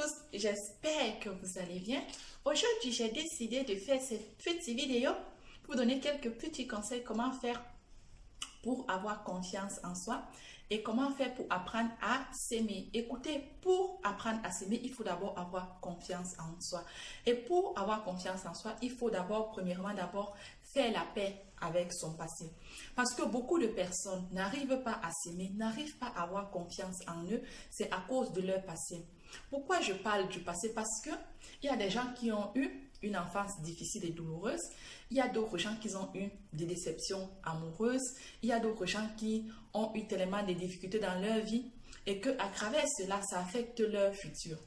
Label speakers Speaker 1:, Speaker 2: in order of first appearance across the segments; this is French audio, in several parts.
Speaker 1: tous, j'espère que vous allez bien. Aujourd'hui, j'ai décidé de faire cette petite vidéo pour vous donner quelques petits conseils comment faire pour avoir confiance en soi et comment faire pour apprendre à s'aimer. Écoutez, pour apprendre à s'aimer, il faut d'abord avoir confiance en soi. Et pour avoir confiance en soi, il faut premièrement, faire la paix avec son passé. Parce que beaucoup de personnes n'arrivent pas à s'aimer, n'arrivent pas à avoir confiance en eux, c'est à cause de leur passé. Pourquoi je parle du passé? Parce que il y a des gens qui ont eu une enfance difficile et douloureuse. Il y a d'autres gens qui ont eu des déceptions amoureuses. Il y a d'autres gens qui ont eu tellement de difficultés dans leur vie et qu'à travers cela, ça affecte leur futur.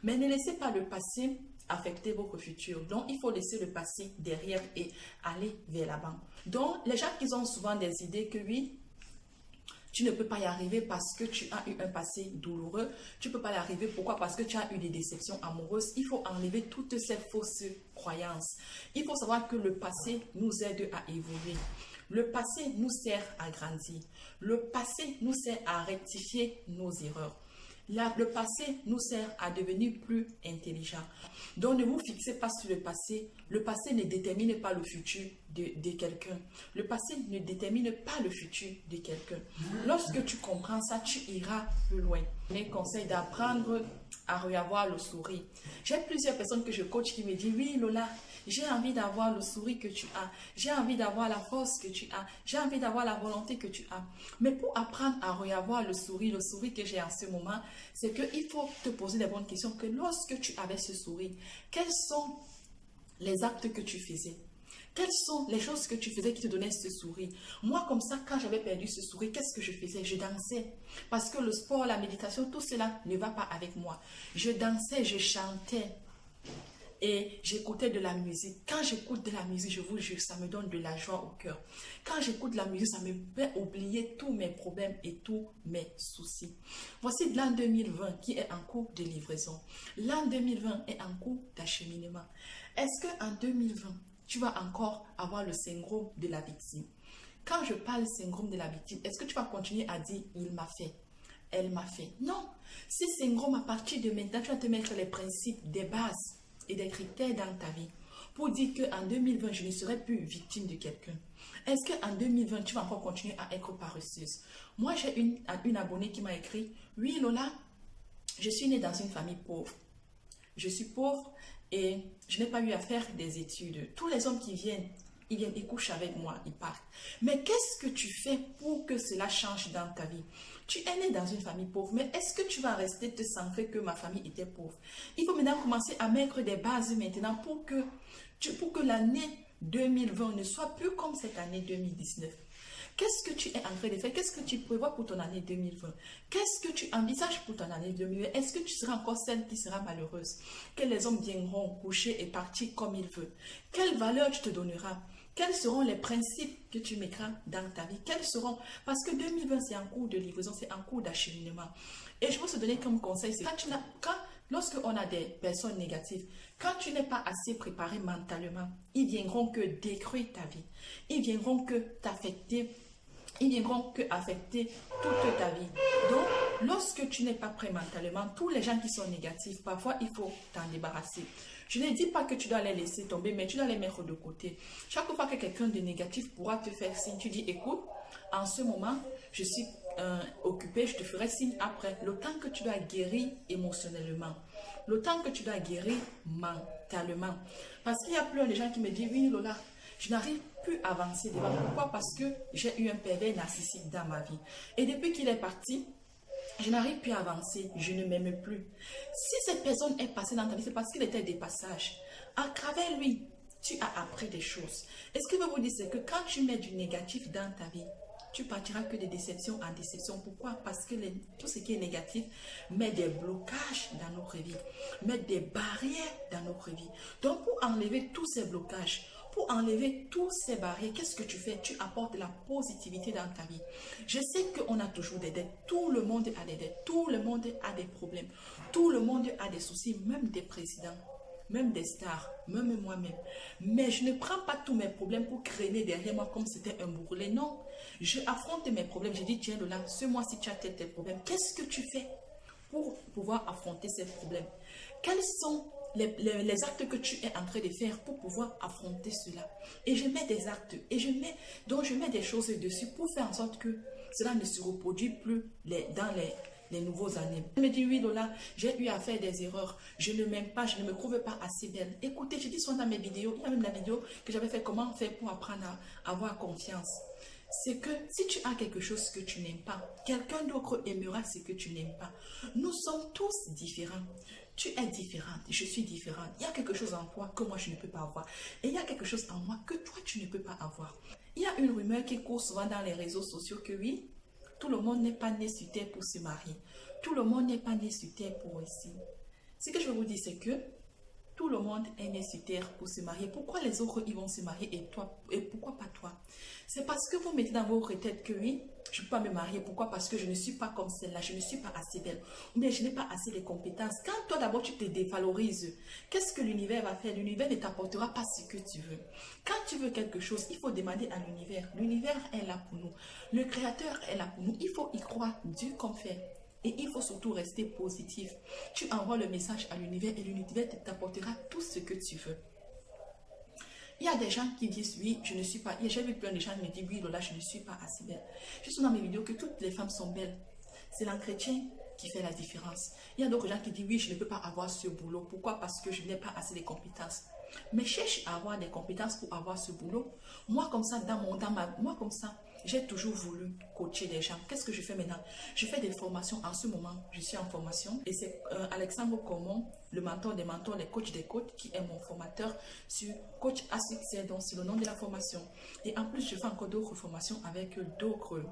Speaker 1: Mais ne laissez pas le passé affecter votre futur. Donc, il faut laisser le passé derrière et aller vers l'avant. Donc, les gens qui ont souvent des idées que oui, tu ne peux pas y arriver parce que tu as eu un passé douloureux. Tu ne peux pas y arriver. Pourquoi? Parce que tu as eu des déceptions amoureuses. Il faut enlever toutes ces fausses croyances. Il faut savoir que le passé nous aide à évoluer. Le passé nous sert à grandir. Le passé nous sert à rectifier nos erreurs. Le passé nous sert à devenir plus intelligent. Donc, ne vous fixez pas sur le passé. Le passé ne détermine pas le futur de quelqu'un. Le passé ne détermine pas le futur de quelqu'un. Lorsque tu comprends ça, tu iras plus loin. Mes conseils d'apprendre à revoir le sourire. J'ai plusieurs personnes que je coach qui me disent « Oui, Lola, j'ai envie d'avoir le sourire que tu as. J'ai envie d'avoir la force que tu as. J'ai envie d'avoir la volonté que tu as. » Mais pour apprendre à revoir le sourire que j'ai en ce moment, c'est qu'il faut te poser les bonnes questions. Que lorsque tu avais ce sourire, quels sont les actes que tu faisais? Quelles sont les choses que tu faisais qui te donnaient ce sourire? Moi, comme ça, quand j'avais perdu ce sourire, qu'est-ce que je faisais? Je dansais. Parce que le sport, la méditation, tout cela ne va pas avec moi. Je dansais, je chantais. Et j'écoutais de la musique. Quand j'écoute de la musique, je vous jure, ça me donne de la joie au cœur. Quand j'écoute de la musique, ça me fait oublier tous mes problèmes et tous mes soucis. Voici l'an 2020 qui est en cours de livraison. L'an 2020 est en cours d'acheminement. Est-ce qu'en 2020, tu vas encore avoir le syndrome de la victime? Quand je parle syndrome de la victime, est-ce que tu vas continuer à dire « il m'a fait », « elle m'a fait ». Non. Si syndrome, à partir de maintenant, tu vas te mettre les principes, des bases et des critères dans ta vie pour dire qu'en 2020, je ne serai plus victime de quelqu'un. Est-ce qu'en 2020, tu vas encore continuer à être paresseuse? Moi, j'ai une abonnée qui m'a écrit « Oui, Lola, je suis née dans une famille pauvre. Je suis pauvre et je n'ai pas eu à faire des études. Tous les hommes qui viennent, ils couchent avec moi, ils partent. Mais qu'est-ce que tu fais pour que cela change dans ta vie? Tu es né dans une famille pauvre, mais est-ce que tu vas rester te centrer que ma famille était pauvre? Il faut maintenant commencer à mettre des bases maintenant pour que l'année 2020 ne soit plus comme cette année 2019. Qu'est-ce que tu es en train de faire? Qu'est-ce que tu prévois pour ton année 2020? Qu'est-ce que tu envisages pour ton année 2020? Est-ce que tu seras encore celle qui sera malheureuse? Que les hommes viendront coucher et partir comme ils veulent? Quelle valeur tu te donneras? Quels seront les principes que tu mettras dans ta vie? Quels seront? Parce que 2020, c'est en cours de livraison, c'est en cours d'acheminement. Et je veux te donner comme conseil, c'est lorsque on a des personnes négatives, quand tu n'es pas assez préparé mentalement, ils viendront que détruire ta vie. Ils viendront que t'affecter. Ils viendront que affecter toute ta vie. Donc, lorsque tu n'es pas prêt mentalement, tous les gens qui sont négatifs, parfois, il faut t'en débarrasser. Je ne dis pas que tu dois les laisser tomber, mais tu dois les mettre de côté. Chaque fois que quelqu'un de négatif pourra te faire signe, tu dis, écoute, en ce moment, je suis occupé, je te ferai signe après. Le temps que tu dois guérir émotionnellement, le temps que tu dois guérir mentalement. Parce qu'il y a plein de gens qui me disent, oui, Lola, je n'arrive plus à avancer devant. Pourquoi? Parce que j'ai eu un pervers narcissique dans ma vie. Et depuis qu'il est parti, je n'arrive plus à avancer, je ne m'aime plus. Si cette personne est passée dans ta vie, c'est parce qu'il était des passages. À travers lui, tu as appris des choses. Et ce que je veux vous dire, c'est que quand tu mets du négatif dans ta vie, tu partiras que de déception en déception. Pourquoi? Parce que tout ce qui est négatif met des blocages dans notre vie, met des barrières dans notre vie. Donc, pour enlever tous ces blocages, pour enlever tous ces barrières, qu'est-ce que tu fais? Tu apportes de la positivité dans ta vie. Je sais qu'on a toujours des dettes. Tout le monde a des dettes. Tout le monde a des problèmes. Tout le monde a des soucis, même des présidents, même des stars, même moi-même. Mais je ne prends pas tous mes problèmes pour traîner derrière moi comme c'était un bourrelet. Non, je affronte mes problèmes. Je dis, tiens, Lola, ce mois-ci, tu as tel problème. Qu'est-ce que tu fais pour pouvoir affronter ces problèmes? Quels sont les actes que tu es en train de faire pour pouvoir affronter cela? Et je mets des actes, et je mets des choses dessus pour faire en sorte que cela ne se reproduit plus dans les nouveaux années. Je me dis, oui, Lola, j'ai eu à faire des erreurs. Je ne m'aime pas, je ne me trouve pas assez belle. Écoutez, je dis souvent dans mes vidéos, il y a même la vidéo que j'avais fait comment faire pour apprendre à avoir confiance. C'est que si tu as quelque chose que tu n'aimes pas, quelqu'un d'autre aimera ce que tu n'aimes pas. Nous sommes tous différents. Tu es différente, je suis différente. Il y a quelque chose en toi que moi je ne peux pas avoir. Et il y a quelque chose en moi que toi tu ne peux pas avoir. Il y a une rumeur qui court souvent dans les réseaux sociaux que oui, tout le monde n'est pas né sur terre pour se marier. Tout le monde n'est pas né sur terre pour ici. Ce que je veux vous dire, c'est que tout le monde est né sur terre pour se marier. Pourquoi les autres ils vont se marier et pourquoi pas toi? C'est parce que vous mettez dans vos têtes que oui, je ne peux pas me marier. Pourquoi? Parce que je ne suis pas comme celle-là, je ne suis pas assez belle. Ou bien je n'ai pas assez de compétences. Quand toi d'abord tu te dévalorises, qu'est-ce que l'univers va faire? L'univers ne t'apportera pas ce que tu veux. Quand tu veux quelque chose, il faut demander à l'univers. L'univers est là pour nous. Le créateur est là pour nous. Il faut y croire, Dieu comme fait. Et il faut surtout rester positif. Tu envoies le message à l'univers et l'univers t'apportera tout ce que tu veux. Il y a des gens qui disent, oui, je ne suis pas... J'ai vu plein de gens qui me disent, oui, Lola, je ne suis pas assez belle. Je suis dans mes vidéos que toutes les femmes sont belles. C'est l'entretien qui fait la différence. Il y a d'autres gens qui disent, oui, je ne peux pas avoir ce boulot. Pourquoi? Parce que je n'ai pas assez de compétences. Mais cherche à avoir des compétences pour avoir ce boulot. Moi, comme ça, moi, comme ça, j'ai toujours voulu coacher des gens. Qu'est-ce que je fais maintenant? Je fais des formations. En ce moment, je suis en formation. Et c'est Alexandre Cormon, le mentor des mentors, les coachs des coachs, qui est mon formateur sur Coach à succès. Donc, c'est le nom de la formation. Et en plus, je fais encore d'autres formations avec d'autres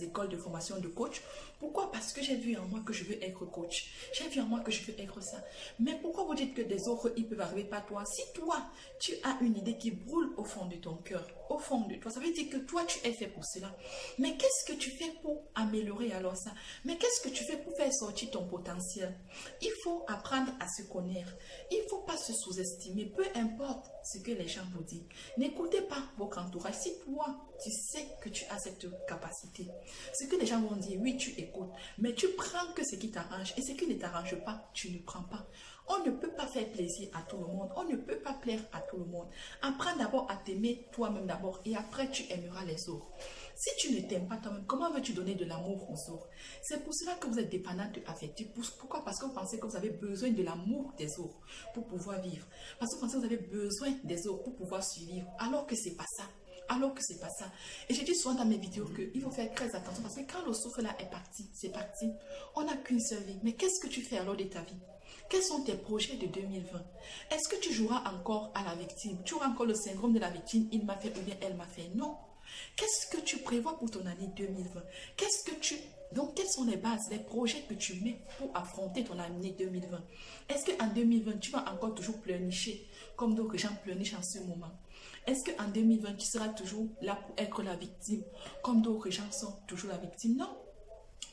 Speaker 1: écoles de formation de coach. Pourquoi? Parce que j'ai vu en moi que je veux être coach. J'ai vu en moi que je veux être ça. Mais pourquoi vous dites que des autres, ils peuvent arriver pas toi? Si toi, tu as une idée qui brûle au fond de ton cœur, au fond de toi, ça veut dire que toi, tu es fait pour cela. Mais qu'est-ce que tu fais pour améliorer alors ça? Mais qu'est-ce que tu fais pour faire sortir ton potentiel? Il faut apprendre à se connaître. Il ne faut pas se sous-estimer, peu importe ce que les gens vous disent. N'écoutez pas votre entourage. Si toi, tu sais que tu as cette capacité, ce que les gens vont dire, oui, tu écoutes, mais tu prends que ce qui t'arrange et ce qui ne t'arrange pas, tu ne prends pas. On ne peut pas faire plaisir à tout le monde. On ne peut pas plaire à tout le monde. Apprends d'abord à t'aimer toi-même d'abord et après tu aimeras les autres. Si tu ne t'aimes pas toi-même, comment veux-tu donner de l'amour aux autres? C'est pour cela que vous êtes dépendante affective. Pourquoi? Parce que vous pensez que vous avez besoin de l'amour des autres pour pouvoir vivre. Parce que vous pensez que vous avez besoin des autres pour pouvoir survivre. Alors que c'est pas ça. Alors que c'est pas ça. Et je dis souvent dans mes vidéos qu'il faut faire très attention parce que quand le souffle là est parti, c'est parti. On n'a qu'une seule vie. Mais qu'est-ce que tu fais alors de ta vie? Quels sont tes projets de 2020? Est-ce que tu joueras encore à la victime? Tu auras encore le syndrome de la victime, il m'a fait ou bien elle m'a fait? Non. Qu'est-ce que tu prévois pour ton année 2020? Donc, quelles sont les bases, les projets que tu mets pour affronter ton année 2020? Est-ce qu'en 2020, tu vas encore toujours pleurnicher comme d'autres gens pleurnichent en ce moment? Est-ce qu'en 2020, tu seras toujours là pour être la victime comme d'autres gens sont toujours la victime? Non.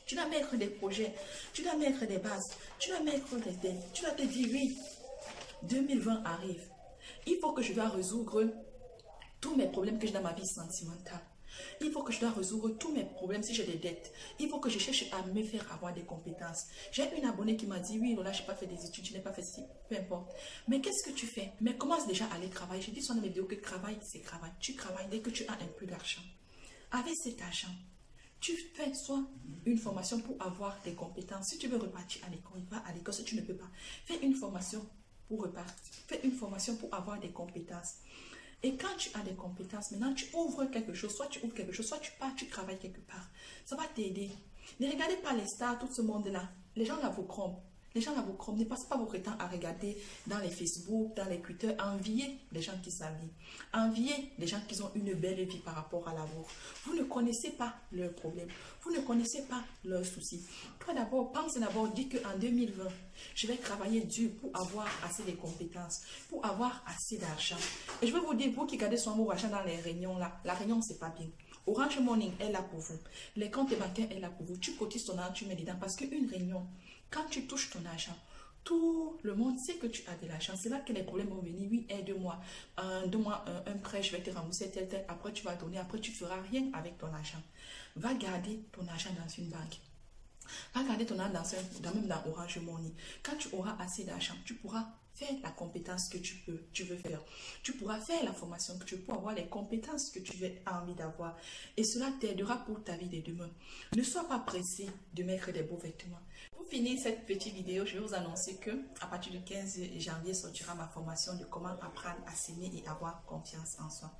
Speaker 1: Tu dois mettre des projets, tu dois mettre des bases, tu dois mettre des têtes. Tu dois te dire, oui, 2020 arrive. Il faut que je dois résoudre tous mes problèmes que j'ai dans ma vie sentimentale. Il faut que je dois résoudre tous mes problèmes si j'ai des dettes. Il faut que je cherche à me faire avoir des compétences. J'ai une abonnée qui m'a dit, oui, Lola, je n'ai pas fait des études, je n'ai pas fait ci, peu importe. Mais qu'est-ce que tu fais? Mais commence déjà à aller travailler. Je dis sur mes vidéos que travail, c'est travail. Tu travailles dès que tu as un peu d'argent. Avec cet argent, tu fais soit une formation pour avoir des compétences. Si tu veux repartir à l'école, va à l'école. Si tu ne peux pas, fais une formation pour repartir. Fais une formation pour avoir des compétences. Et quand tu as des compétences, maintenant tu ouvres quelque chose, soit tu ouvres quelque chose, soit tu pars, tu travailles quelque part. Ça va t'aider. Ne regardez pas les stars, tout ce monde-là. Les gens là vous crompent. Les gens là vous crompent. Ne passez pas votre temps à regarder dans les Facebook, dans les Twitter, envier les gens qui s'habillent. Envier les gens qui ont une belle vie par rapport à la vôtre. Vous ne connaissez pas leurs problèmes. Vous ne connaissez pas leurs soucis. Toi d'abord, pense d'abord, dis qu'en 2020, je vais travailler dur pour avoir assez de compétences, pour avoir assez d'argent. Et je vais vous dire, vous qui gardez son mot argent dans les réunions là, la réunion c'est pas bien. Orange Morning est là pour vous. Les comptes bancaires est là pour vous. Tu cotises ton argent, tu mets dedans. Parce qu'une réunion, quand tu touches ton argent, tout le monde sait que tu as de l'argent. C'est là que les problèmes vont venir. Oui, aide-moi. Donne-moi un prêt, je vais te rembourser tel. Après, tu vas donner. Après, tu ne feras rien avec ton argent. Va garder ton argent dans une banque. Va garder ton argent même dans Orange Money. Quand tu auras assez d'argent, tu pourras faire la compétence que tu veux faire. Tu pourras faire la formation que tu veux pour avoir les compétences que tu as envie d'avoir. Et cela t'aidera pour ta vie de demain. Ne sois pas pressé de mettre des beaux vêtements. Pour finir cette petite vidéo, je vais vous annoncer que à partir du 15 janvier sortira ma formation de comment apprendre à s'aimer et avoir confiance en soi.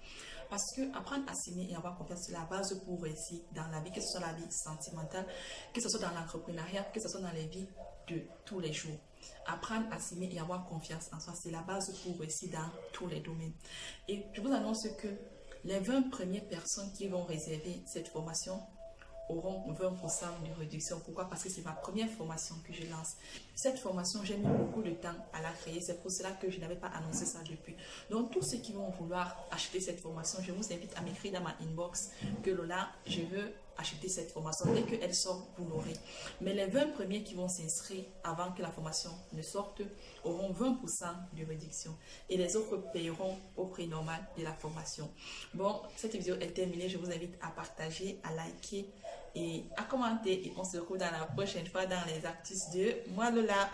Speaker 1: Parce que apprendre à s'aimer et avoir confiance, c'est la base pour réussir dans la vie, que ce soit la vie sentimentale, que ce soit dans l'entrepreneuriat, que ce soit dans les vies de tous les jours. Apprendre à s'aimer et avoir confiance en soi, c'est la base pour réussir dans tous les domaines. Et je vous annonce que les 20 premières personnes qui vont réserver cette formation auront 20% de réduction. Pourquoi? Parce que c'est ma première formation que je lance. Cette formation, j'ai mis beaucoup de temps à la créer. C'est pour cela que je n'avais pas annoncé ça depuis. Donc, tous ceux qui vont vouloir acheter cette formation, je vous invite à m'écrire dans ma inbox que Lola, je veux acheter cette formation. Dès qu'elle sort, vous l'aurez. Mais les 20 premiers qui vont s'inscrire avant que la formation ne sorte auront 20% de réduction. Et les autres paieront au prix normal de la formation. Bon, cette vidéo est terminée. Je vous invite à partager, à liker et à commenter. Et on se retrouve dans la prochaine fois dans les actus de Moi Lola.